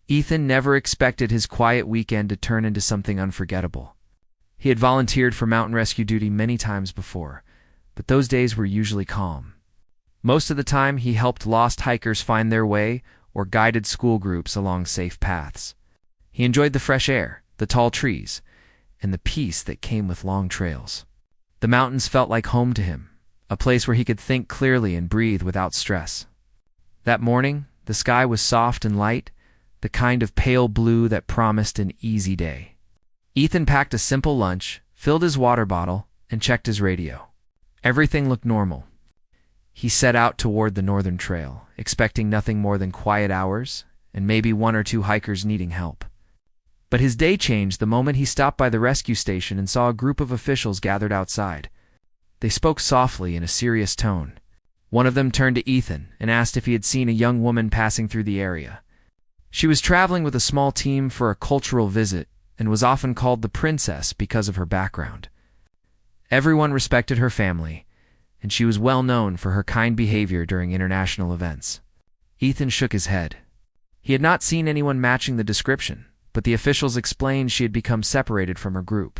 Ethan never expected his quiet weekend to turn into something unforgettable. He had volunteered for mountain rescue duty many times before, but those days were usually calm. Most of the time, he helped lost hikers find their way or guided school groups along safe paths. He enjoyed the fresh air, the tall trees, and the peace that came with long trails. The mountains felt like home to him, a place where he could think clearly and breathe without stress. That morning, the sky was soft and light, the kind of pale blue that promised an easy day. Ethan packed a simple lunch, filled his water bottle, and checked his radio. Everything looked normal. He set out toward the northern trail, expecting nothing more than quiet hours and maybe one or two hikers needing help. But his day changed the moment he stopped by the rescue station and saw a group of officials gathered outside. They spoke softly in a serious tone. One of them turned to Ethan and asked if he had seen a young woman passing through the area. She was traveling with a small team for a cultural visit and was often called the princess because of her background. Everyone respected her family, and she was well known for her kind behavior during international events. Ethan shook his head. He had not seen anyone matching the description, but the officials explained she had become separated from her group.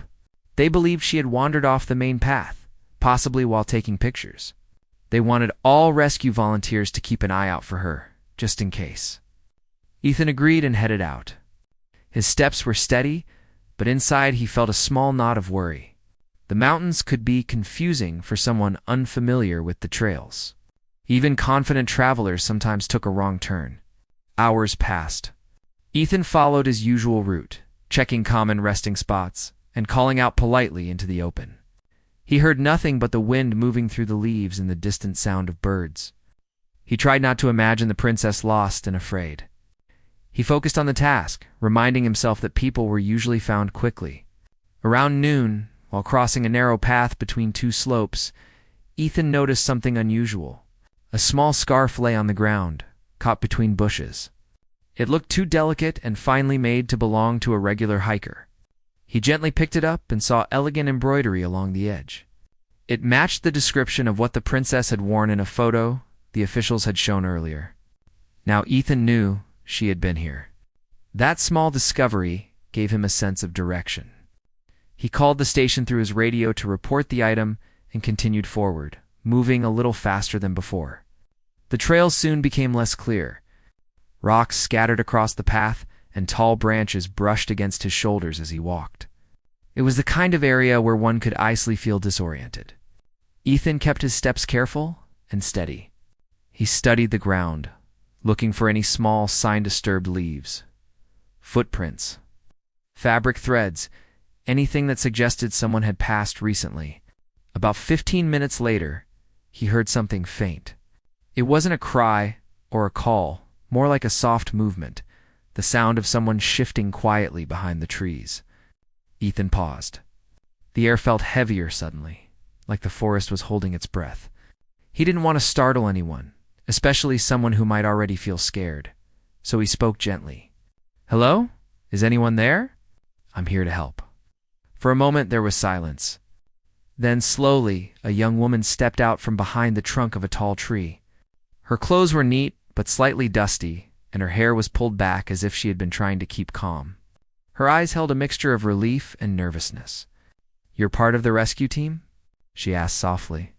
They believed she had wandered off the main path, possibly while taking pictures. They wanted all rescue volunteers to keep an eye out for her, just in case. Ethan agreed and headed out. His steps were steady, but inside he felt a small knot of worry. The mountains could be confusing for someone unfamiliar with the trails. Even confident travelers sometimes took a wrong turn. Hours passed. Ethan followed his usual route, checking common resting spots and calling out politely into the open. He heard nothing but the wind moving through the leaves and the distant sound of birds. He tried not to imagine the princess lost and afraid. He focused on the task, reminding himself that people were usually found quickly. Around noon, while crossing a narrow path between two slopes, Ethan noticed something unusual. A small scarf lay on the ground, caught between bushes. It looked too delicate and finely made to belong to a regular hiker. He gently picked it up and saw elegant embroidery along the edge. It matched the description of what the princess had worn in a photo the officials had shown earlier. Now Ethan knew she had been here. That small discovery gave him a sense of direction. He called the station through his radio to report the item and continued forward, moving a little faster than before. The trail soon became less clear. Rocks scattered across the path and tall branches brushed against his shoulders as he walked. It was the kind of area where one could easily feel disoriented. Ethan kept his steps careful and steady. He studied the ground, looking for any small sign-disturbed leaves, footprints, fabric threads, anything that suggested someone had passed recently. About 15 minutes later, he heard something faint. It wasn't a cry or a call, more like a soft movement, the sound of someone shifting quietly behind the trees. Ethan paused. The air felt heavier suddenly, like the forest was holding its breath. He didn't want to startle anyone, especially someone who might already feel scared, so he spoke gently. "Hello? Is anyone there? I'm here to help." For a moment there was silence. Then slowly, a young woman stepped out from behind the trunk of a tall tree. Her clothes were neat but slightly dusty, and her hair was pulled back as if she had been trying to keep calm. Her eyes held a mixture of relief and nervousness. "You're part of the rescue team?" she asked softly.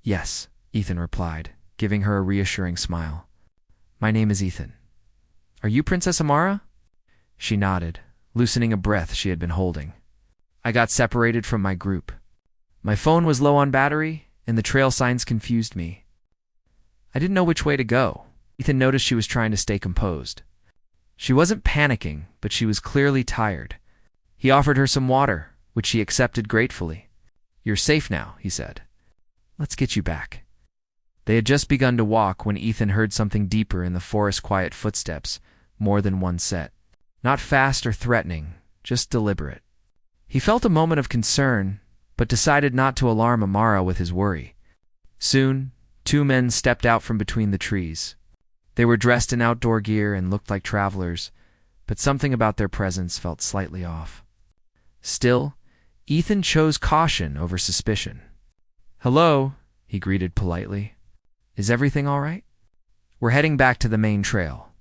"Yes," Ethan replied, giving her a reassuring smile. "My name is Ethan. Are you Princess Amara?" She nodded, loosening a breath she had been holding. "I got separated from my group. My phone was low on battery, and the trail signs confused me. I didn't know which way to go." Ethan noticed she was trying to stay composed. She wasn't panicking, but she was clearly tired. He offered her some water, which she accepted gratefully. "You're safe now," he said. "Let's get you back." They had just begun to walk when Ethan heard something deeper in the forest's quiet footsteps, more than one set. Not fast or threatening, just deliberate. He felt a moment of concern, but decided not to alarm Amara with his worry. Soon, two men stepped out from between the trees. They were dressed in outdoor gear and looked like travelers, but something about their presence felt slightly off. Still, Ethan chose caution over suspicion. "Hello," he greeted politely. "Is everything all right? We're heading back to the main trail."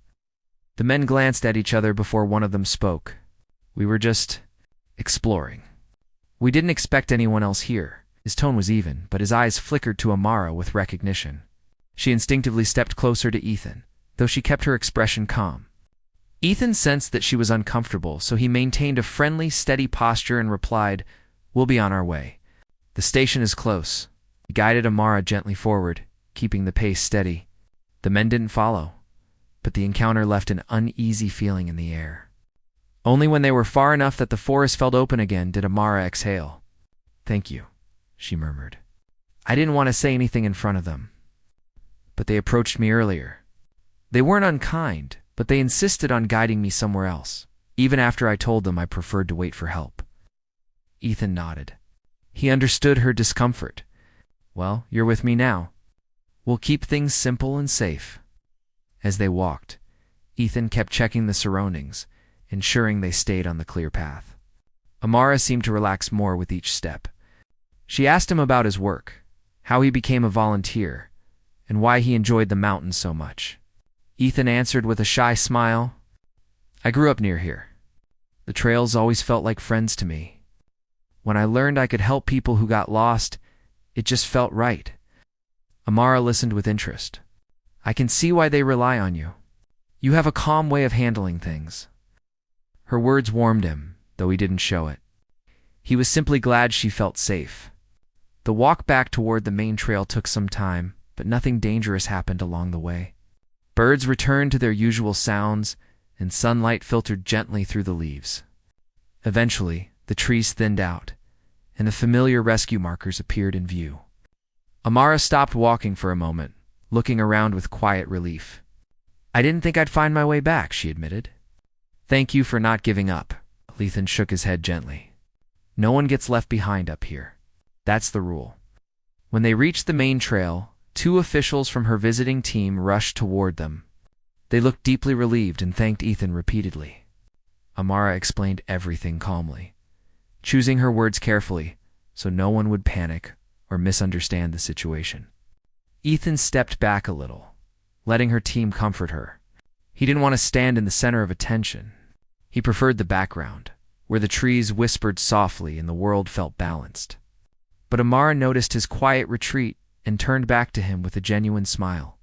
The men glanced at each other before one of them spoke. We were just exploring. We didn't expect anyone else here. His tone was even, but his eyes flickered to Amara with recognition. She instinctively stepped closer to Ethan, though she kept her expression calm. Ethan sensed that she was uncomfortable, so he maintained a friendly, steady posture and replied, "We'll be on our way. The station is close." He guided Amara gently forward, keeping the pace steady. The men didn't follow, but the encounter left an uneasy feeling in the air. Only when they were far enough that the forest felt open again did Amara exhale. "Thank you," she murmured. "I didn't want to say anything in front of them, but they approached me earlier. They weren't unkind, but they insisted on guiding me somewhere else, even after I told them I preferred to wait for help." Ethan nodded. He understood her discomfort. "Well, you're with me now. We'll keep things simple and safe." As they walked, Ethan kept checking the surroundings, ensuring they stayed on the clear path. Amara seemed to relax more with each step. She asked him about his work, how he became a volunteer, and why he enjoyed the mountains so much. Ethan answered with a shy smile, "I grew up near here. The trails always felt like friends to me. When I learned I could help people who got lost, it just felt right." Amara listened with interest. "I can see why they rely on you. You have a calm way of handling things." Her words warmed him, though he didn't show it. He was simply glad she felt safe. The walk back toward the main trail took some time, but nothing dangerous happened along the way. Birds returned to their usual sounds, and sunlight filtered gently through the leaves. Eventually, the trees thinned out, and the familiar rescue markers appeared in view. Amara stopped walking for a moment, looking around with quiet relief. "I didn't think I'd find my way back," she admitted. "Thank you for not giving up." Ethan shook his head gently. "No one gets left behind up here. That's the rule." When they reached the main trail, 2 officials from her visiting team rushed toward them. They looked deeply relieved and thanked Ethan repeatedly. Amara explained everything calmly, choosing her words carefully so no one would panic or misunderstand the situation. Ethan stepped back a little, letting her team comfort her. He didn't want to stand in the center of attention. He preferred the background, where the trees whispered softly and the world felt balanced. But Amara noticed his quiet retreat and turned back to him with a genuine smile.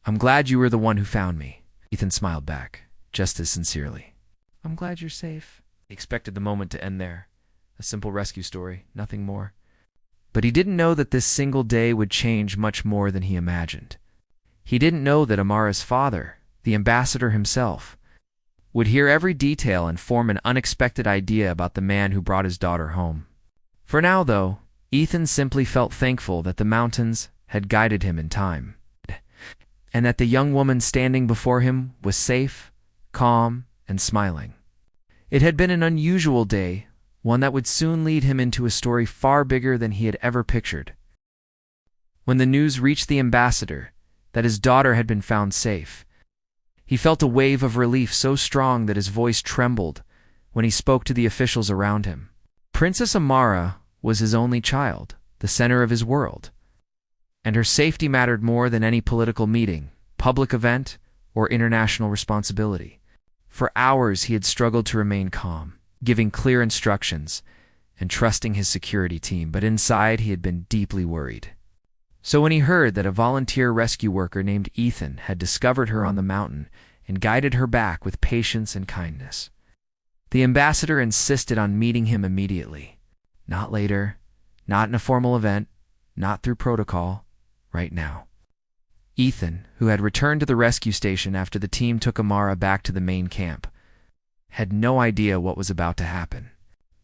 "I'm glad you were the one who found me." Ethan smiled back, just as sincerely. "I'm glad you're safe." He expected the moment to end there. A simple rescue story, nothing more. But he didn't know that this single day would change much more than he imagined. He didn't know that Amara's father, the ambassador himself, would hear every detail and form an unexpected idea about the man who brought his daughter home. For now, though, Ethan simply felt thankful that the mountains had guided him in time, and that the young woman standing before him was safe, calm, and smiling. It had been an unusual day, one that would soon lead him into a story far bigger than he had ever pictured. When the news reached the ambassador that his daughter had been found safe, he felt a wave of relief so strong that his voice trembled when he spoke to the officials around him. Princess Amara was his only child, the center of his world, and her safety mattered more than any political meeting, public event, or international responsibility. For hours he had struggled to remain calm, giving clear instructions and trusting his security team, but inside he had been deeply worried. So when he heard that a volunteer rescue worker named Ethan had discovered her on the mountain and guided her back with patience and kindness, the ambassador insisted on meeting him immediately. Not later, not in a formal event, not through protocol, right now. Ethan, who had returned to the rescue station after the team took Amara back to the main camp, had no idea what was about to happen.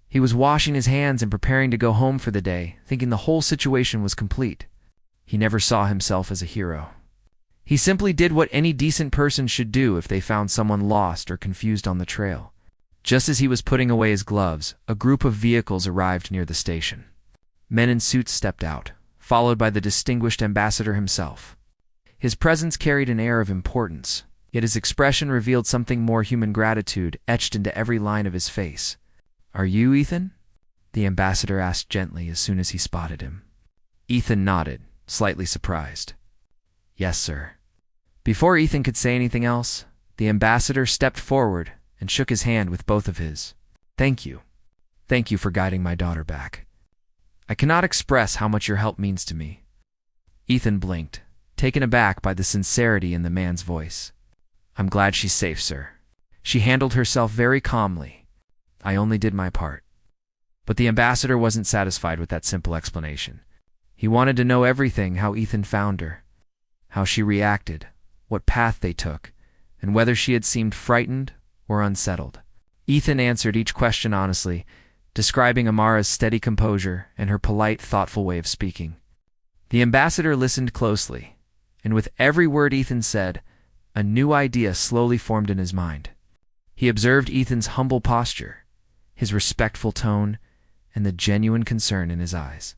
He was washing his hands and preparing to go home for the day, thinking the whole situation was complete. He never saw himself as a hero. He simply did what any decent person should do if they found someone lost or confused on the trail. Just as he was putting away his gloves, a group of vehicles arrived near the station. Men in suits stepped out, followed by the distinguished ambassador himself. His presence carried an air of importance, yet his expression revealed something more: human gratitude etched into every line of his face. "Are you Ethan?" the ambassador asked gently as soon as he spotted him. Ethan nodded, slightly surprised. "Yes, sir." Before Ethan could say anything else, The ambassador stepped forward and shook his hand with both of his. "Thank you. Thank you for guiding my daughter back. I cannot express how much your help means to me." Ethan blinked, taken aback by the sincerity in the man's voice. "I'm glad she's safe, sir." She handled herself very calmly. "I only did my part." But the ambassador wasn't satisfied with that simple explanation. He wanted to know everything: how Ethan found her, how she reacted, what path they took, and whether she had seemed frightened or unsettled. Ethan answered each question honestly, describing Amara's steady composure and her polite, thoughtful way of speaking. The ambassador listened closely, and with every word Ethan said, a new idea slowly formed in his mind. He observed Ethan's humble posture, his respectful tone, and the genuine concern in his eyes.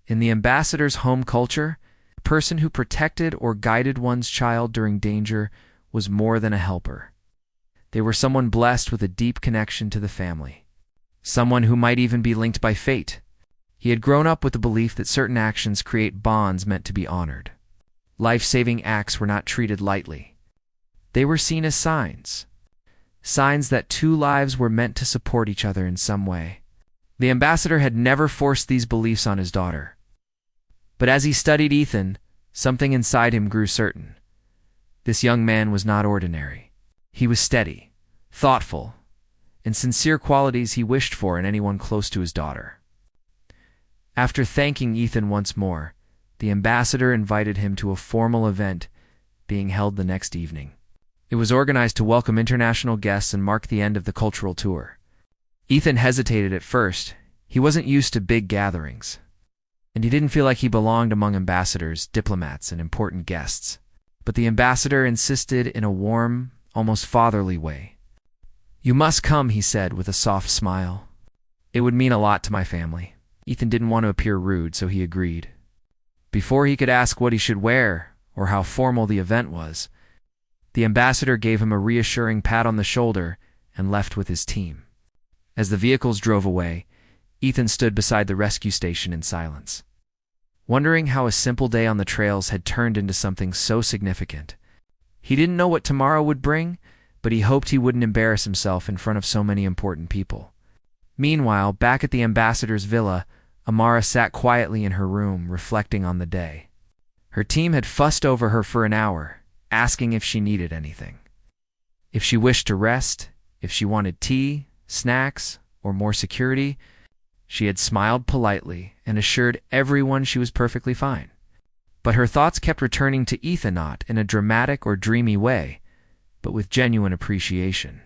In the ambassador's home culture, a person who protected or guided one's child during danger was more than a helper. They were someone blessed with a deep connection to the family, someone who might even be linked by fate. He had grown up with the belief that certain actions create bonds meant to be honored. Life-saving acts were not treated lightly. They were seen as signs that two lives were meant to support each other in some way. The ambassador had never forced these beliefs on his daughter. But as he studied Ethan, something inside him grew certain. This young man was not ordinary. He was steady, thoughtful, and sincere, qualities he wished for in anyone close to his daughter. After thanking Ethan once more, the ambassador invited him to a formal event being held the next evening. It was organized to welcome international guests and mark the end of the cultural tour. Ethan hesitated at first. He wasn't used to big gatherings, and he didn't feel like he belonged among ambassadors, diplomats, and important guests. But the ambassador insisted in a warm, almost fatherly way. "You must come," he said with a soft smile. "It would mean a lot to my family." Ethan didn't want to appear rude, so he agreed. Before he could ask what he should wear or how formal the event was, the ambassador gave him a reassuring pat on the shoulder and left with his team. As the vehicles drove away, Ethan stood beside the rescue station in silence, wondering how a simple day on the trails had turned into something so significant. He didn't know what tomorrow would bring, but he hoped he wouldn't embarrass himself in front of so many important people. Meanwhile, back at the ambassador's villa, Amara sat quietly in her room, reflecting on the day. Her team had fussed over her for an hour, asking if she needed anything, if she wished to rest, if she wanted tea, snacks, or more security. She had smiled politely and assured everyone she was perfectly fine. But her thoughts kept returning to Ethan, not in a dramatic or dreamy way, but with genuine appreciation.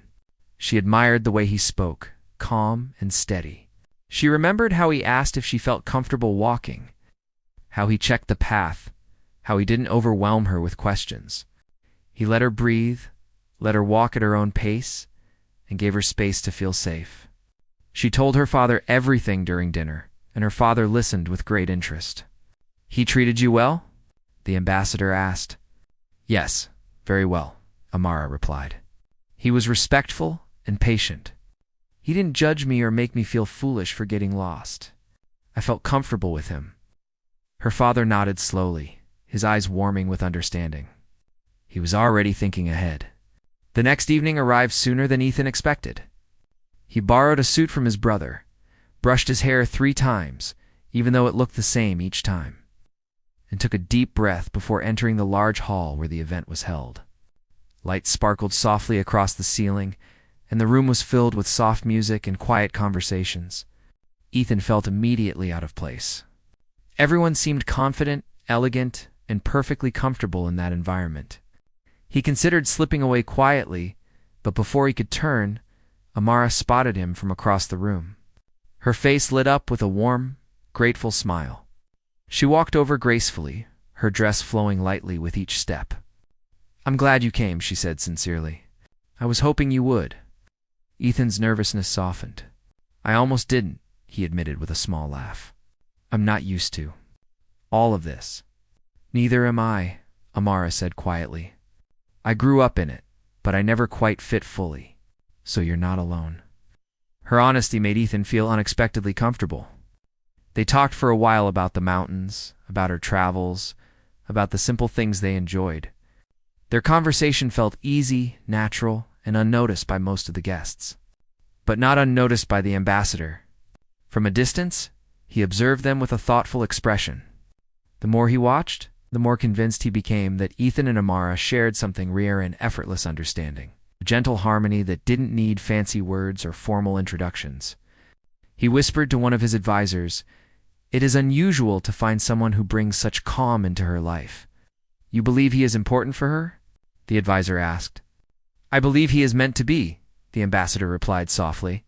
She admired the way he spoke, calm and steady. She remembered how he asked if she felt comfortable walking, how he checked the path, how he didn't overwhelm her with questions. He let her breathe, let her walk at her own pace, and gave her space to feel safe. She told her father everything during dinner, and her father listened with great interest. "He treated you well?" the ambassador asked. "Yes, very well," Amara replied. "He was respectful and patient. He didn't judge me or make me feel foolish for getting lost. I felt comfortable with him." Her father nodded slowly, his eyes warming with understanding. He was already thinking ahead. The next evening arrived sooner than Ethan expected. He borrowed a suit from his brother, brushed his hair 3 times, even though it looked the same each time, and took a deep breath before entering the large hall where the event was held. Lights sparkled softly across the ceiling, and the room was filled with soft music and quiet conversations. Ethan felt immediately out of place. Everyone seemed confident, elegant, and perfectly comfortable in that environment. He considered slipping away quietly, but before he could turn, Amara spotted him from across the room. Her face lit up with a warm, grateful smile. She walked over gracefully, her dress flowing lightly with each step. "I'm glad you came," she said sincerely. "I was hoping you would." Ethan's nervousness softened. "I almost didn't," he admitted with a small laugh. "I'm not used to all of this." "Neither am I," Amara said quietly. "I grew up in it, but I never quite fit fully. So you're not alone." Her honesty made Ethan feel unexpectedly comfortable. They talked for a while about the mountains, about her travels, about the simple things they enjoyed. Their conversation felt easy, natural, and unnoticed by most of the guests. But not unnoticed by the ambassador. From a distance, he observed them with a thoughtful expression. The more he watched, the more convinced he became that Ethan and Amara shared something rare and effortless understanding, a gentle harmony that didn't need fancy words or formal introductions. He whispered to one of his advisors, "It is unusual to find someone who brings such calm into her life." "You believe he is important for her?" the advisor asked. "I believe he is meant to be," the ambassador replied softly.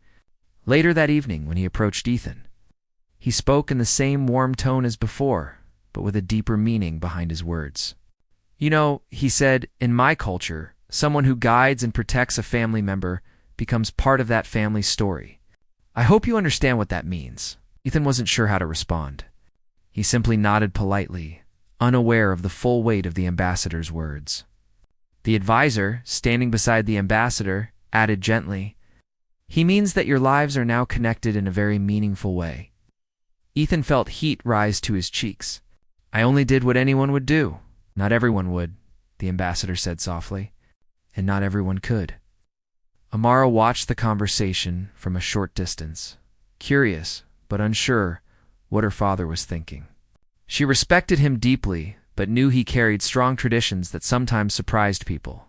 Later that evening, when he approached Ethan, he spoke in the same warm tone as before, but with a deeper meaning behind his words. "You know," he said, "in my culture, someone who guides and protects a family member becomes part of that family's story. I hope you understand what that means." Ethan wasn't sure how to respond. He simply nodded politely, unaware of the full weight of the ambassador's words. The advisor, standing beside the ambassador, added gently, "He means that your lives are now connected in a very meaningful way." Ethan felt heat rise to his cheeks. "I only did what anyone would do." "Not everyone would," the ambassador said softly, "and not everyone could." Amara watched the conversation from a short distance, curious but unsure what her father was thinking. She respected him deeply, but knew he carried strong traditions that sometimes surprised people.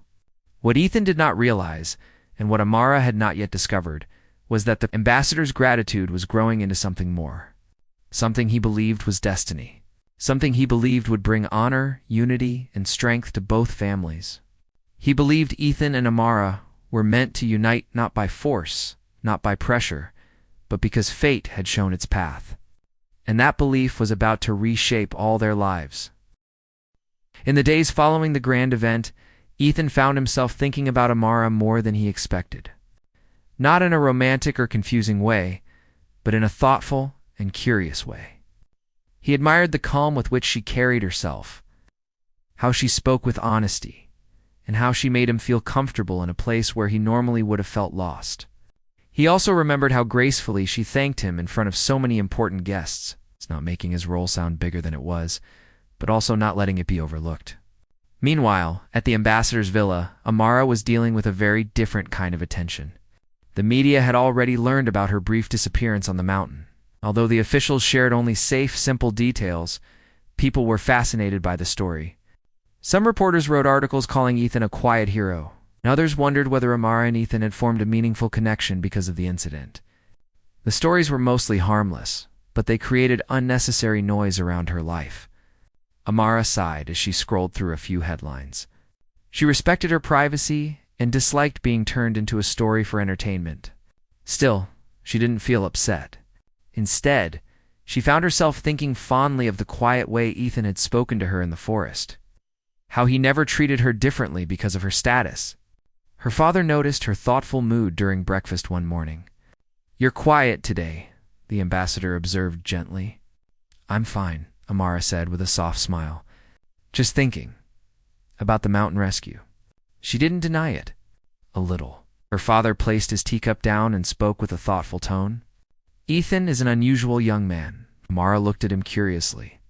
What Ethan did not realize, and what Amara had not yet discovered, was that the ambassador's gratitude was growing into something more. Something he believed was destiny. Something he believed would bring honor, unity, and strength to both families. He believed Ethan and Amara were meant to unite not by force, not by pressure, but because fate had shown its path. And that belief was about to reshape all their lives. In the days following the grand event, Ethan found himself thinking about Amara more than he expected. Not in a romantic or confusing way, but in a thoughtful and curious way. He admired the calm with which she carried herself, how she spoke with honesty, and how she made him feel comfortable in a place where he normally would have felt lost. He also remembered how gracefully she thanked him in front of so many important guests, not making his role sound bigger than it was, but also not letting it be overlooked. Meanwhile, at the ambassador's villa, Amara was dealing with a very different kind of attention. The media had already learned about her brief disappearance on the mountain. Although the officials shared only safe, simple details, people were fascinated by the story. Some reporters wrote articles calling Ethan a quiet hero, and others wondered whether Amara and Ethan had formed a meaningful connection because of the incident. The stories were mostly harmless, but they created unnecessary noise around her life. Amara sighed as she scrolled through a few headlines. She respected her privacy and disliked being turned into a story for entertainment. Still, she didn't feel upset. Instead, she found herself thinking fondly of the quiet way Ethan had spoken to her in the forest. How he never treated her differently because of her status. Her father noticed her thoughtful mood during breakfast one morning. "You're quiet today," the ambassador observed gently. "I'm fine," Amara said with a soft smile. "Just thinking about the mountain rescue." She didn't deny it. A little. Her father placed his teacup down and spoke with a thoughtful tone. "Ethan is an unusual young man." Amara looked at him curiously.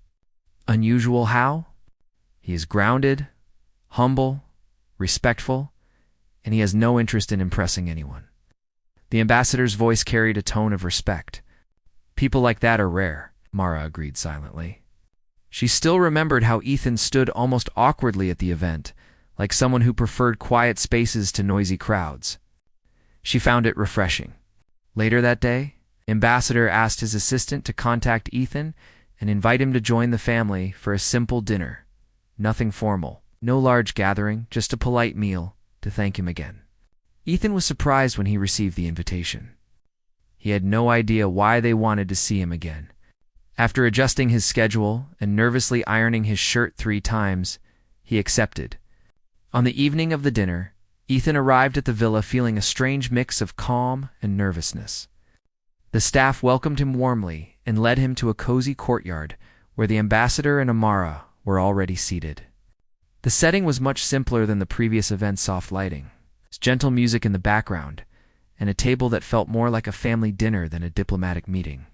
"Unusual how?" "He is grounded, humble, respectful, and he has no interest in impressing anyone." The ambassador's voice carried a tone of respect. "People like that are rare," Mara agreed silently. She still remembered how Ethan stood almost awkwardly at the event, like someone who preferred quiet spaces to noisy crowds. She found it refreshing. Later that day, Ambassador asked his assistant to contact Ethan and invite him to join the family for a simple dinner. Nothing formal, no large gathering, just a polite meal to thank him again. Ethan was surprised when he received the invitation. He had no idea why they wanted to see him again. After adjusting his schedule and nervously ironing his shirt 3 times, he accepted. On the evening of the dinner, Ethan arrived at the villa feeling a strange mix of calm and nervousness. The staff welcomed him warmly and led him to a cozy courtyard where the ambassador and Amara were already seated. The setting was much simpler than the previous event's soft lighting. Gentle music in the background, and a table that felt more like a family dinner than a diplomatic meeting.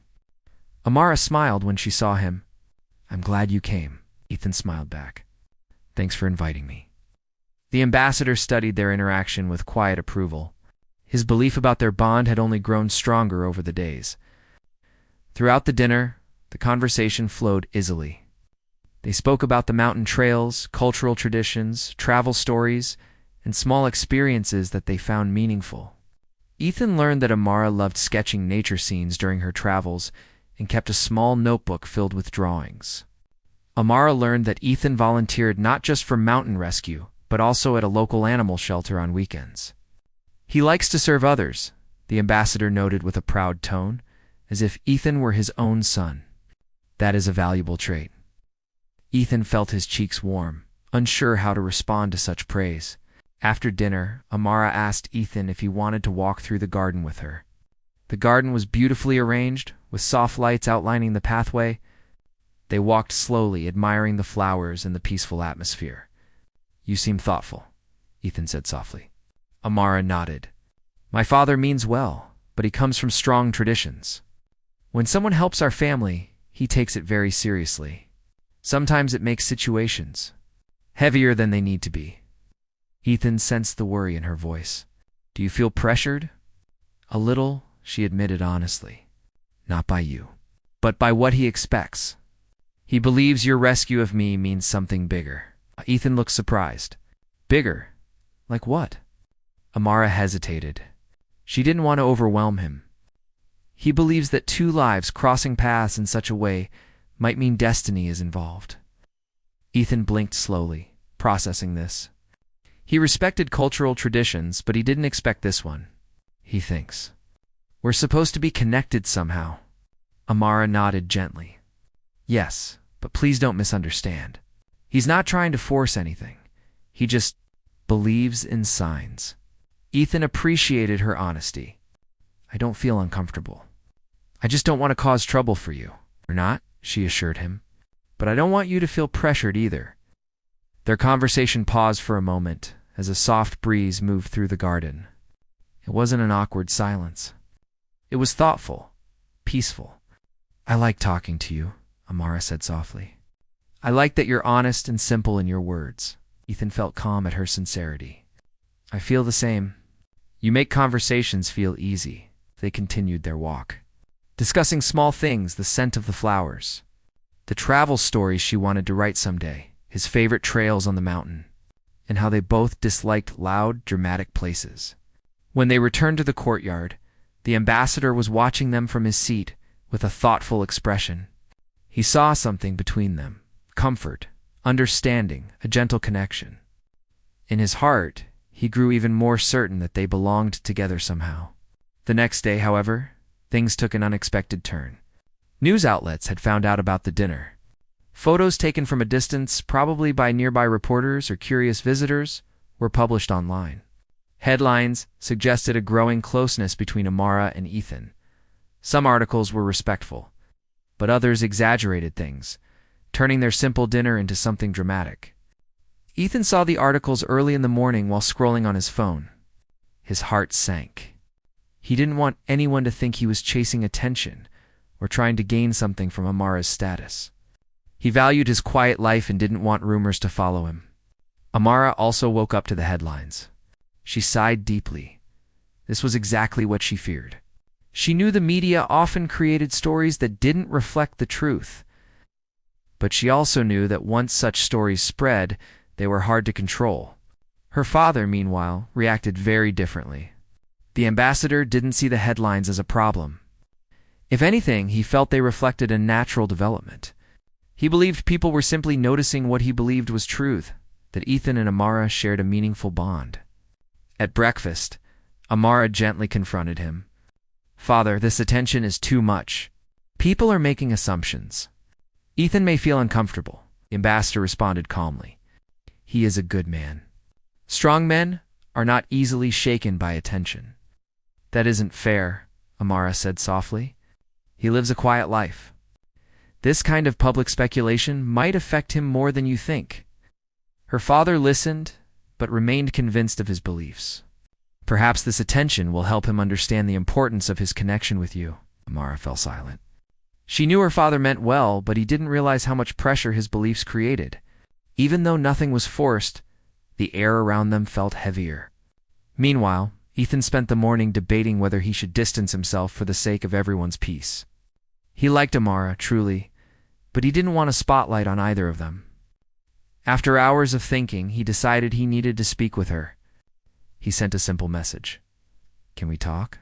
Amara smiled when she saw him. "I'm glad you came," Ethan smiled back. "Thanks for inviting me." The ambassador studied their interaction with quiet approval. His belief about their bond had only grown stronger over the days. Throughout the dinner, the conversation flowed easily. They spoke about the mountain trails, cultural traditions, travel stories, and small experiences that they found meaningful. Ethan learned that Amara loved sketching nature scenes during her travels and kept a small notebook filled with drawings. Amara learned that Ethan volunteered not just for mountain rescue, but also at a local animal shelter on weekends. He likes to serve others, the ambassador noted with a proud tone, as if Ethan were his own son. That is a valuable trait. Ethan felt his cheeks warm, unsure how to respond to such praise. After dinner, Amara asked Ethan if he wanted to walk through the garden with her. The garden was beautifully arranged, with soft lights outlining the pathway. They walked slowly, admiring the flowers and the peaceful atmosphere. "You seem thoughtful," Ethan said softly. Amara nodded. "My father means well, but he comes from strong traditions. When someone helps our family, he takes it very seriously. Sometimes it makes situations heavier than they need to be." Ethan sensed the worry in her voice. "Do you feel pressured?" "A little," she admitted honestly. "Not by you, but by what he expects. He believes your rescue of me means something bigger." Ethan looked surprised. "Bigger? Like what?" Amara hesitated. She didn't want to overwhelm him. "He believes that two lives crossing paths in such a way might mean destiny is involved." Ethan blinked slowly, processing this. He respected cultural traditions, but he didn't expect this one. "He thinks we're supposed to be connected somehow." Amara nodded gently. "Yes, but please don't misunderstand. He's not trying to force anything. He just believes in signs." Ethan appreciated her honesty. "I don't feel uncomfortable. I just don't want to cause trouble for you." "You're not," she assured him. "But I don't want you to feel pressured either." Their conversation paused for a moment as a soft breeze moved through the garden. It wasn't an awkward silence. It was thoughtful, peaceful. "I like talking to you," Amara said softly. "I like that you're honest and simple in your words." Ethan felt calm at her sincerity. "I feel the same. You make conversations feel easy." They continued their walk, discussing small things, the scent of the flowers, the travel stories she wanted to write someday, his favorite trails on the mountain, and how they both disliked loud, dramatic places. When they returned to the courtyard, the ambassador was watching them from his seat with a thoughtful expression. He saw something between them: comfort, understanding, a gentle connection. In his heart, he grew even more certain that they belonged together somehow. The next day, however, things took an unexpected turn. News outlets had found out about the dinner. Photos taken from a distance, probably by nearby reporters or curious visitors, were published online. Headlines suggested a growing closeness between Amara and Ethan. Some articles were respectful, but others exaggerated things, turning their simple dinner into something dramatic. Ethan saw the articles early in the morning while scrolling on his phone. His heart sank. He didn't want anyone to think he was chasing attention or trying to gain something from Amara's status. He valued his quiet life and didn't want rumors to follow him. Amara also woke up to the headlines. She sighed deeply. This was exactly what she feared. She knew the media often created stories that didn't reflect the truth. But she also knew that once such stories spread, they were hard to control. Her father, meanwhile, reacted very differently. The ambassador didn't see the headlines as a problem. If anything, he felt they reflected a natural development. He believed people were simply noticing what he believed was truth, that Ethan and Amara shared a meaningful bond. At breakfast, Amara gently confronted him. "Father, this attention is too much. People are making assumptions. Ethan may feel uncomfortable," the ambassador responded calmly. "He is a good man. Strong men are not easily shaken by attention." "That isn't fair," Amara said softly. "He lives a quiet life. This kind of public speculation might affect him more than you think." Her father listened, but remained convinced of his beliefs. "Perhaps this attention will help him understand the importance of his connection with you." Amara fell silent. She knew her father meant well, but he didn't realize how much pressure his beliefs created. Even though nothing was forced, The air around them felt heavier. Meanwhile, Ethan spent the morning debating whether he should distance himself for the sake of everyone's peace. He liked Amara, truly, but he didn't want a spotlight on either of them. After hours of thinking, he decided he needed to speak with her. He sent a simple message. "Can we talk?"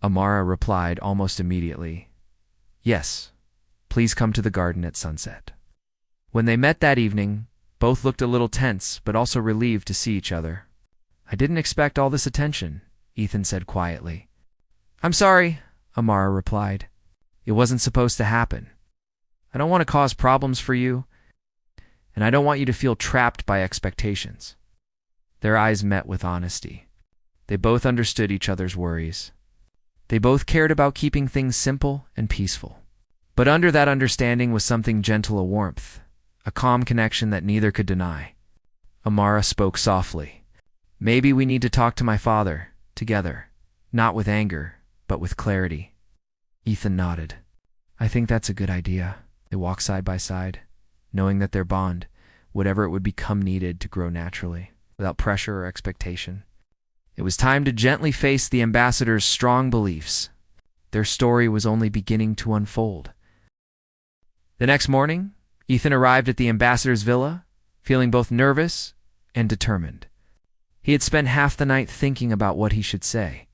Amara replied almost immediately. "Yes, please come to the garden at sunset." When they met that evening, both looked a little tense, but also relieved to see each other. "I didn't expect all this attention," Ethan said quietly. "I'm sorry," Amara replied. "It wasn't supposed to happen. I don't want to cause problems for you, and I don't want you to feel trapped by expectations." Their eyes met with honesty. They both understood each other's worries. They both cared about keeping things simple and peaceful. But under that understanding was something gentle, a warmth, a calm connection that neither could deny. Amara spoke softly. "Maybe we need to talk to my father, together, not with anger, but with clarity." Ethan nodded. "I think that's a good idea." They walked side by side, knowing that their bond, whatever it would become, needed to grow naturally, without pressure or expectation. It was time to gently face the ambassador's strong beliefs. Their story was only beginning to unfold. The next morning, Ethan arrived at the ambassador's villa, feeling both nervous and determined. He had spent half the night thinking about what he should say,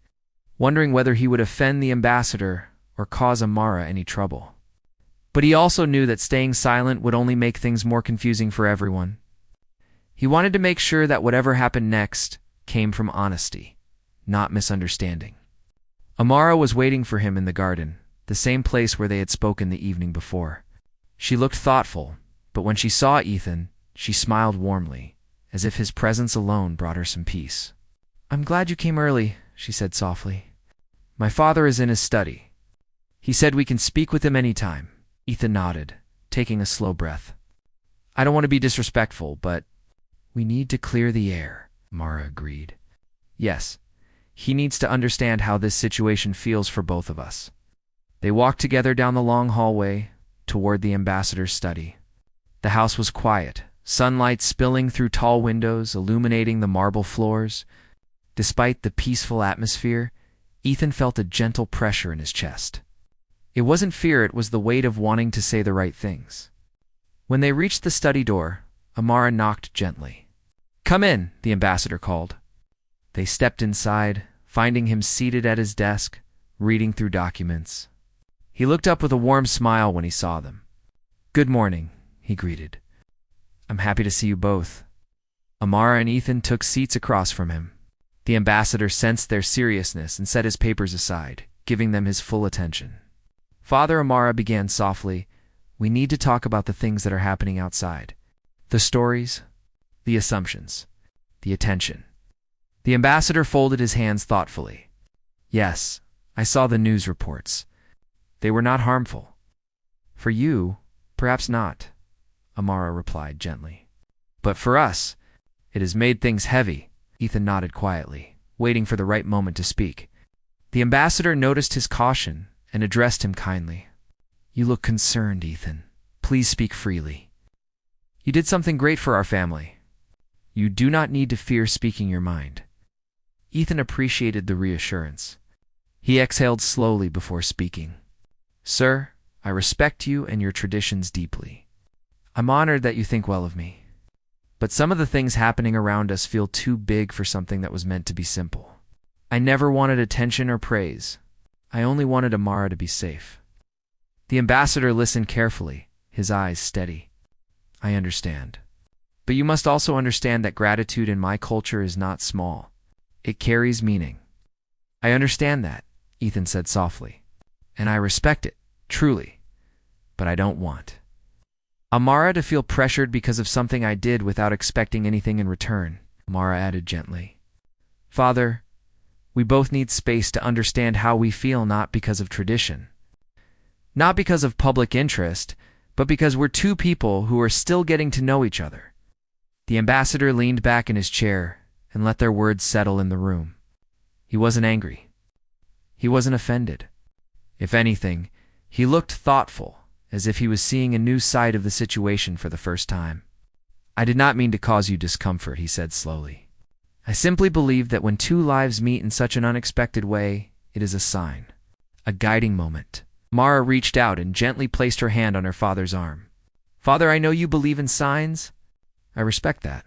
wondering whether he would offend the ambassador or cause Amara any trouble. But he also knew that staying silent would only make things more confusing for everyone. He wanted to make sure that whatever happened next came from honesty, not misunderstanding. Amara was waiting for him in the garden, the same place where they had spoken the evening before. She looked thoughtful, but when she saw Ethan, she smiled warmly, as if his presence alone brought her some peace. "I'm glad you came early," she said softly. "My father is in his study. He said we can speak with him any time." Ethan nodded, taking a slow breath. "I don't want to be disrespectful, but we need to clear the air," Amara agreed. "Yes, he needs to understand how this situation feels for both of us." They walked together down the long hallway toward the ambassador's study. The house was quiet, sunlight spilling through tall windows, illuminating the marble floors. Despite the peaceful atmosphere, Ethan felt a gentle pressure in his chest. It wasn't fear, it was the weight of wanting to say the right things. When they reached the study door, Amara knocked gently. "Come in," the ambassador called. They stepped inside, finding him seated at his desk, reading through documents. He looked up with a warm smile when he saw them. "Good morning," he greeted. "I'm happy to see you both." Amara and Ethan took seats across from him. The ambassador sensed their seriousness and set his papers aside, giving them his full attention. Father, Amara began softly, "We need to talk about the things that are happening outside. The stories, the assumptions, the attention." The ambassador folded his hands thoughtfully. "Yes, I saw the news reports. They were not harmful. For you, perhaps not," Amara replied gently. "But for us, it has made things heavy." Ethan nodded quietly, waiting for the right moment to speak. The ambassador noticed his caution and addressed him kindly. "You look concerned, Ethan. Please speak freely. You did something great for our family. You do not need to fear speaking your mind." Ethan appreciated the reassurance. He exhaled slowly before speaking. "Sir, I respect you and your traditions deeply. I'm honored that you think well of me. But some of the things happening around us feel too big for something that was meant to be simple. I never wanted attention or praise. I only wanted Amara to be safe." The ambassador listened carefully, his eyes steady. "I understand. But you must also understand that gratitude in my culture is not small. It carries meaning." "I understand that," Ethan said softly. "And I respect it, truly. But I don't want Amara to feel pressured because of something I did without expecting anything in return," Amara added gently. "Father, we both need space to understand how we feel, not because of tradition. Not because of public interest, but because we're two people who are still getting to know each other." The ambassador leaned back in his chair and let their words settle in the room. He wasn't angry. He wasn't offended. If anything, he looked thoughtful, as if he was seeing a new side of the situation for the first time. I did not mean to cause you discomfort, he said slowly. I simply believe that when two lives meet in such an unexpected way, it is a sign, a guiding moment. Mara reached out and gently placed her hand on her father's arm. Father, I know you believe in signs. I respect that.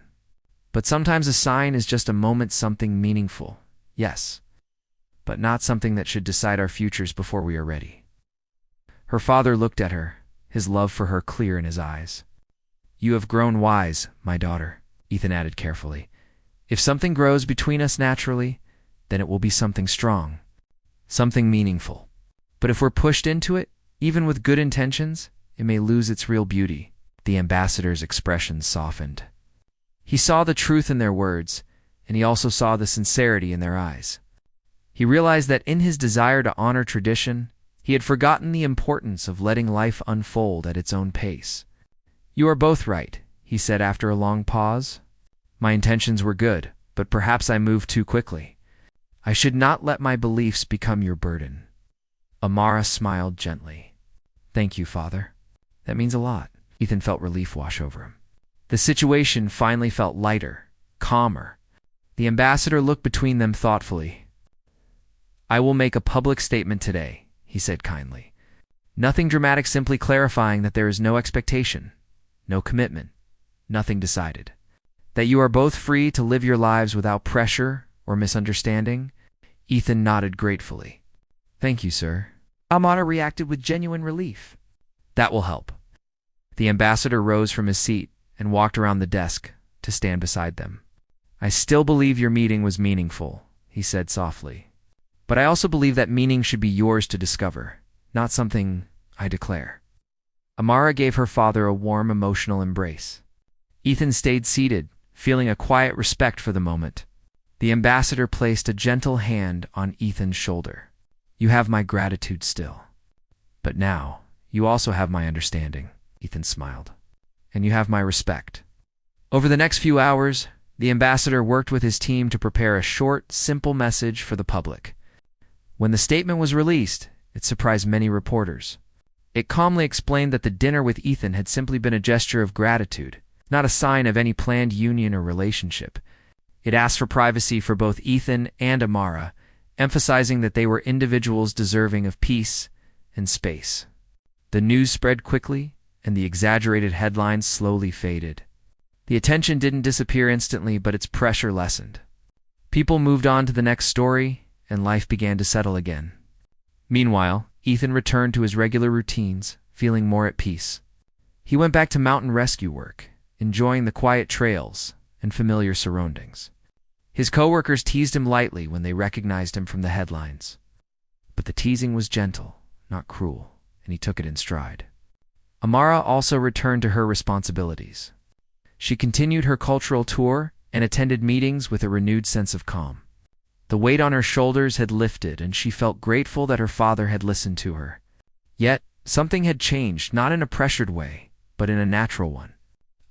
But sometimes a sign is just a moment, something meaningful, yes, but not something that should decide our futures before we are ready. Her father looked at her, his love for her clear in his eyes. You have grown wise, my daughter, Ethan added carefully. If something grows between us naturally, then it will be something strong, something meaningful. But if we're pushed into it, even with good intentions, it may lose its real beauty. The ambassador's expression softened. He saw the truth in their words, and he also saw the sincerity in their eyes. He realized that in his desire to honor tradition, he had forgotten the importance of letting life unfold at its own pace. You are both right, he said after a long pause. My intentions were good, but perhaps I moved too quickly. I should not let my beliefs become your burden. Amara smiled gently. Thank you, Father. That means a lot. Ethan felt relief wash over him. The situation finally felt lighter, calmer. The ambassador looked between them thoughtfully. I will make a public statement today, he said kindly. Nothing dramatic, simply clarifying that there is no expectation, no commitment, nothing decided. That you are both free to live your lives without pressure or misunderstanding. Ethan nodded gratefully. Thank you, sir. Amara reacted with genuine relief. That will help. The ambassador rose from his seat and walked around the desk to stand beside them. I still believe your meeting was meaningful, he said softly. But I also believe that meaning should be yours to discover, not something I declare. Amara gave her father a warm, emotional embrace. Ethan stayed seated, feeling a quiet respect for the moment. The ambassador placed a gentle hand on Ethan's shoulder. You have my gratitude still. But now, you also have my understanding, Ethan smiled. And you have my respect. Over the next few hours, the ambassador worked with his team to prepare a short, simple message for the public. When the statement was released, it surprised many reporters. It calmly explained that the dinner with Ethan had simply been a gesture of gratitude, not a sign of any planned union or relationship. It asked for privacy for both Ethan and Amara, emphasizing that they were individuals deserving of peace and space. The news spread quickly, and the exaggerated headlines slowly faded. The attention didn't disappear instantly, but its pressure lessened. People moved on to the next story, and life began to settle again. Meanwhile, Ethan returned to his regular routines, feeling more at peace. He went back to mountain rescue work, enjoying the quiet trails and familiar surroundings. His coworkers teased him lightly when they recognized him from the headlines. But the teasing was gentle, not cruel, and he took it in stride. Amara also returned to her responsibilities. She continued her cultural tour and attended meetings with a renewed sense of calm. The weight on her shoulders had lifted, and she felt grateful that her father had listened to her. Yet, something had changed, not in a pressured way, but in a natural one.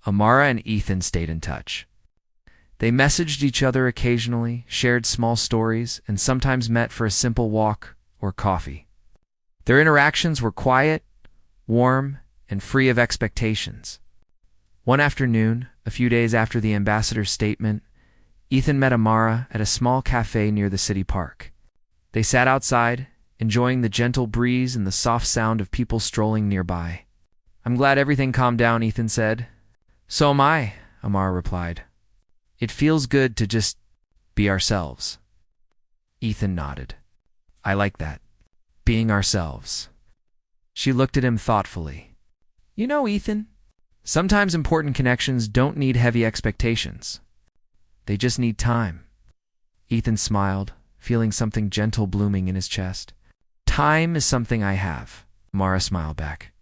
Amara and Ethan stayed in touch. They messaged each other occasionally, shared small stories, and sometimes met for a simple walk or coffee. Their interactions were quiet, warm, and free of expectations. One afternoon, a few days after the ambassador's statement, Ethan met Amara at a small cafe near the city park. They sat outside, enjoying the gentle breeze and the soft sound of people strolling nearby. I'm glad everything calmed down, Ethan said. So am I, Amara replied. It feels good to just be ourselves. Ethan nodded. I like that. Being ourselves. She looked at him thoughtfully. You know, Ethan, sometimes important connections don't need heavy expectations. They just need time. Ethan smiled, feeling something gentle blooming in his chest. Time is something I have, Amara smiled back.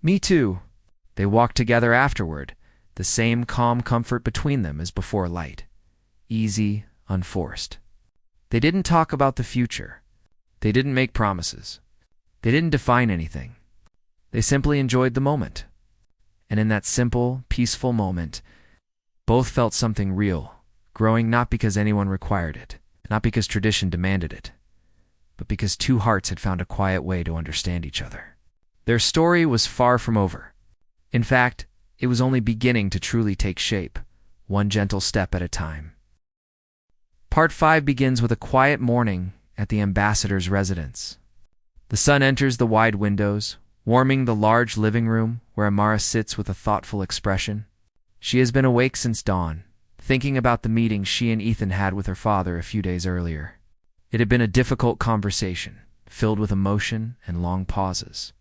Me too. They walked together afterward, the same calm comfort between them as before light. Easy, unforced. They didn't talk about the future. They didn't make promises. They didn't define anything. They simply enjoyed the moment. And in that simple, peaceful moment, both felt something real, growing not because anyone required it, not because tradition demanded it, but because two hearts had found a quiet way to understand each other. Their story was far from over. In fact, it was only beginning to truly take shape, one gentle step at a time. Part 5 begins with a quiet morning at the ambassador's residence. The sun enters the wide windows, warming the large living room where Amara sits with a thoughtful expression. She has been awake since dawn, thinking about the meeting she and Ethan had with her father a few days earlier. It had been a difficult conversation, filled with emotion and long pauses.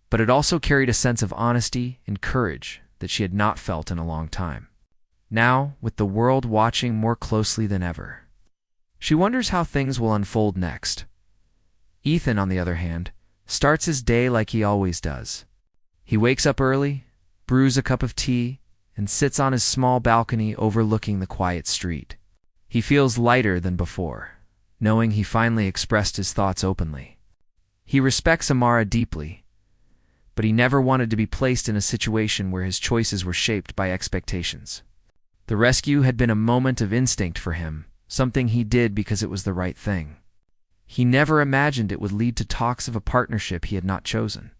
But it also carried a sense of honesty and courage that she had not felt in a long time. Now, with the world watching more closely than ever, she wonders how things will unfold next. Ethan, on the other hand, starts his day like he always does. He wakes up early, brews a cup of tea, and sits on his small balcony overlooking the quiet street. He feels lighter than before, knowing he finally expressed his thoughts openly. He respects Amara deeply, but he never wanted to be placed in a situation where his choices were shaped by expectations. The rescue had been a moment of instinct for him, something he did because it was the right thing. He never imagined it would lead to talks of a partnership he had not chosen.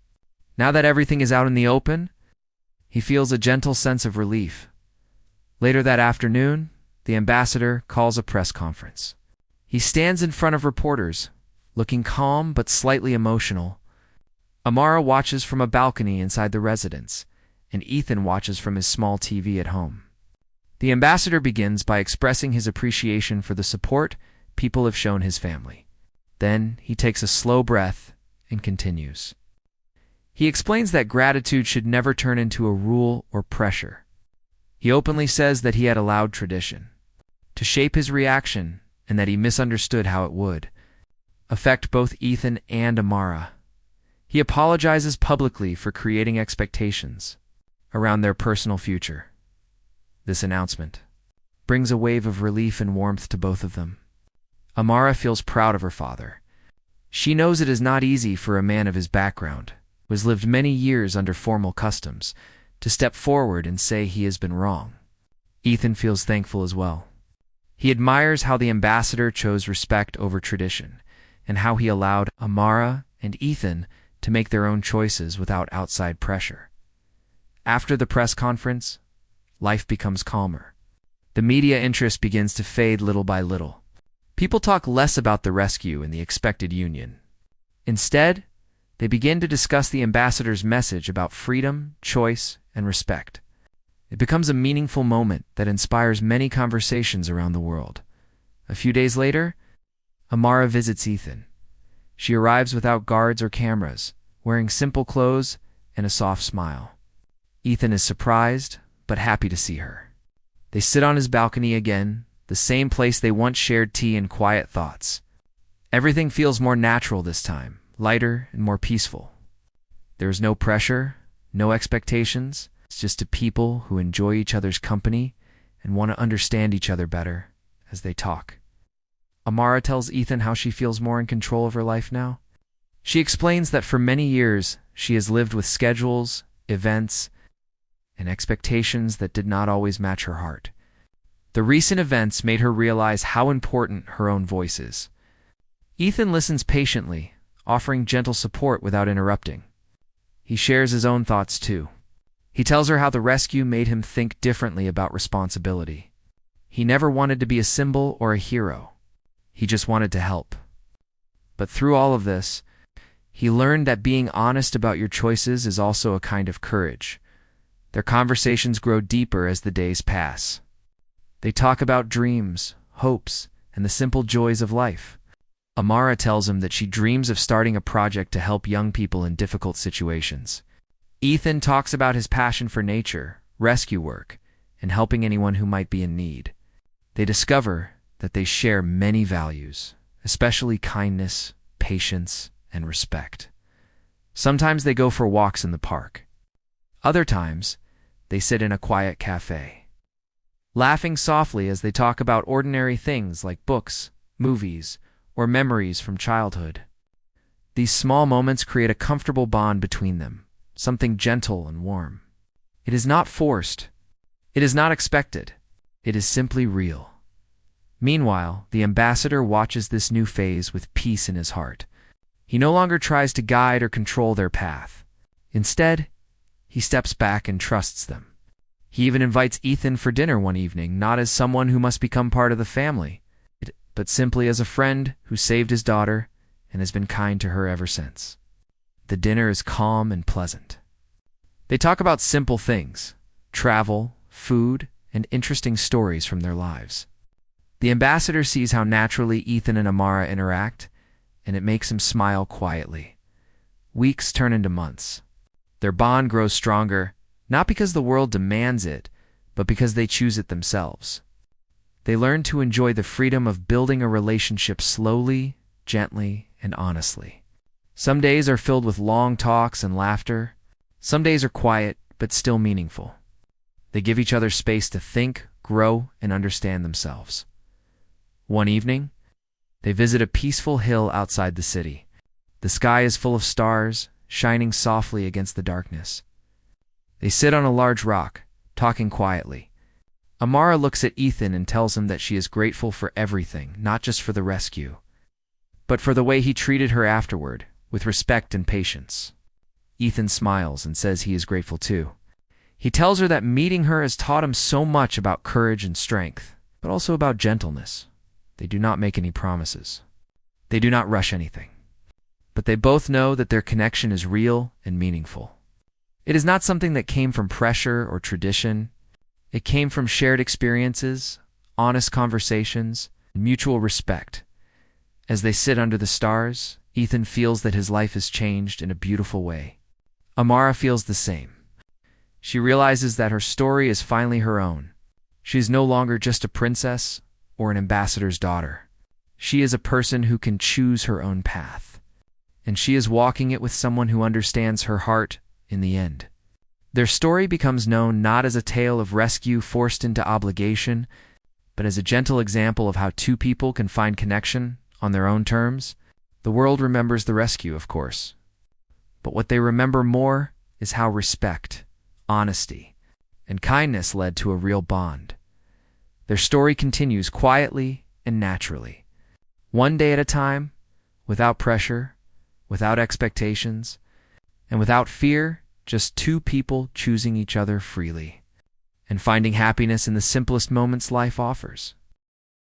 Now that everything is out in the open, he feels a gentle sense of relief. Later that afternoon, the ambassador calls a press conference. He stands in front of reporters, looking calm but slightly emotional. Amara watches from a balcony inside the residence, and Ethan watches from his small TV at home. The ambassador begins by expressing his appreciation for the support people have shown his family. Then he takes a slow breath and continues. He explains that gratitude should never turn into a rule or pressure. He openly says that he had allowed tradition to shape his reaction and that he misunderstood how it would affect both Ethan and Amara. He apologizes publicly for creating expectations around their personal future. This announcement brings a wave of relief and warmth to both of them. Amara feels proud of her father. She knows it is not easy for a man of his background, who has lived many years under formal customs, to step forward and say he has been wrong. Ethan feels thankful as well. He admires how the ambassador chose respect over tradition, and how he allowed Amara and Ethan to make their own choices without outside pressure. After the press conference, life becomes calmer. The media interest begins to fade little by little. People talk less about the rescue and the expected union. Instead, they begin to discuss the ambassador's message about freedom, choice, and respect. It becomes a meaningful moment that inspires many conversations around the world. A few days later, Amara visits Ethan. She arrives without guards or cameras, wearing simple clothes and a soft smile. Ethan is surprised, but happy to see her. They sit on his balcony again, the same place they once shared tea and quiet thoughts. Everything feels more natural this time, lighter and more peaceful. There is no pressure, no expectations. It's just two people who enjoy each other's company and want to understand each other better as they talk. Amara tells Ethan how she feels more in control of her life now. She explains that for many years she has lived with schedules, events, and expectations that did not always match her heart. The recent events made her realize how important her own voice is. Ethan listens patiently, offering gentle support without interrupting. He shares his own thoughts too. He tells her how the rescue made him think differently about responsibility. He never wanted to be a symbol or a hero. He just wanted to help. But through all of this, he learned that being honest about your choices is also a kind of courage. Their conversations grow deeper as the days pass. They talk about dreams, hopes, and the simple joys of life. Amara tells him that she dreams of starting a project to help young people in difficult situations. Ethan talks about his passion for nature, rescue work, and helping anyone who might be in need. They discover that they share many values, especially kindness, patience, and respect. Sometimes they go for walks in the park. Other times, they sit in a quiet cafe, laughing softly as they talk about ordinary things like books, movies, or memories from childhood. These small moments create a comfortable bond between them, something gentle and warm. It is not forced. It is not expected. It is simply real. Meanwhile, the ambassador watches this new phase with peace in his heart. He no longer tries to guide or control their path. Instead, he steps back and trusts them. He even invites Ethan for dinner one evening, not as someone who must become part of the family, but simply as a friend who saved his daughter and has been kind to her ever since. The dinner is calm and pleasant. They talk about simple things: travel, food, and interesting stories from their lives. The ambassador sees how naturally Ethan and Amara interact, and it makes him smile quietly. Weeks turn into months. Their bond grows stronger, not because the world demands it, but because they choose it themselves. They learn to enjoy the freedom of building a relationship slowly, gently, and honestly. Some days are filled with long talks and laughter. Some days are quiet, but still meaningful. They give each other space to think, grow, and understand themselves. One evening, they visit a peaceful hill outside the city. The sky is full of stars, shining softly against the darkness. They sit on a large rock, talking quietly. Amara looks at Ethan and tells him that she is grateful for everything, not just for the rescue, but for the way he treated her afterward, with respect and patience. Ethan smiles and says he is grateful too. He tells her that meeting her has taught him so much about courage and strength, but also about gentleness. They do not make any promises. They do not rush anything. But they both know that their connection is real and meaningful. It is not something that came from pressure or tradition. It came from shared experiences, honest conversations, and mutual respect. As they sit under the stars, Ethan feels that his life has changed in a beautiful way. Amara feels the same. She realizes that her story is finally her own. She is no longer just a princess or an ambassador's daughter. She is a person who can choose her own path. And she is walking it with someone who understands her heart in the end. Their story becomes known not as a tale of rescue forced into obligation, but as a gentle example of how two people can find connection on their own terms. The world remembers the rescue, of course. But what they remember more is how respect, honesty, and kindness led to a real bond. Their story continues quietly and naturally, one day at a time, without pressure, without expectations, and without fear, just two people choosing each other freely and finding happiness in the simplest moments life offers.